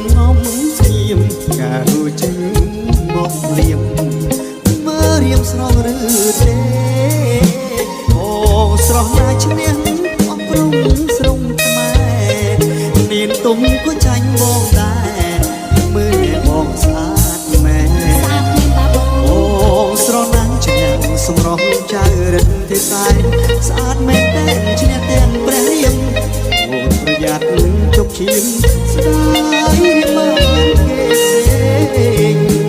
សំងំស្ងៀមកាលចេញមកលៀមមើលរៀមស្រងឬទេបងស្រស់ណាស់ឈ្នះអស់ព្រំស្រងខ្មែរមានទុំក៏ចាញ់បងដែរមើលបងស្អាតម៉ែបងស្រស់ណាស់ឈ្នះសម្រស់ចៅរិទ្ធទេតែស្អាតមែនតែឈ្នះទាំងព្រះរៀមប្រយ័ត្នជប់ឈាមស្ដាយមកគេសេង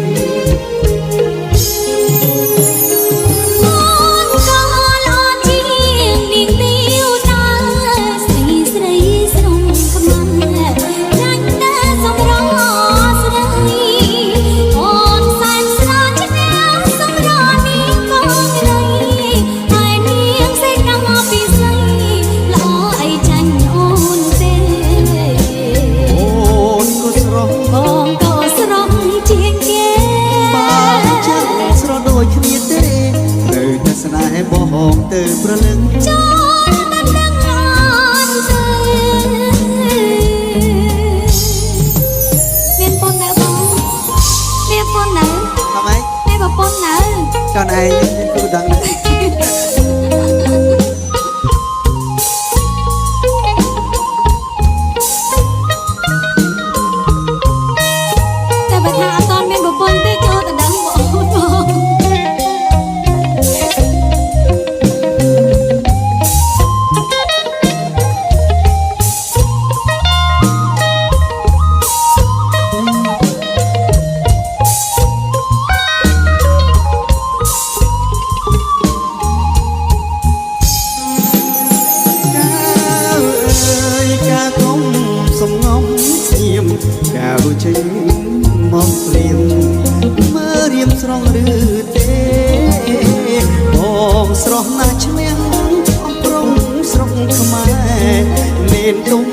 បងទៅប្រលឹងចូលដល់ដឹងអត់ទៅមានប៉ុននៅបងមានប៉ុននៅអត់អីមានប្រពន្ធនៅចនឯងគឺដឹងតែបើថាអត់តមានប្រពន្ធទេចូលទៅដឹងបងកាវចេញមកស្លៀមមើលរៀមស្រងឬទេបងស្រស់ណាស់ឈ្នះអស់ព្រំស្រុកខ្មែរមានទុំ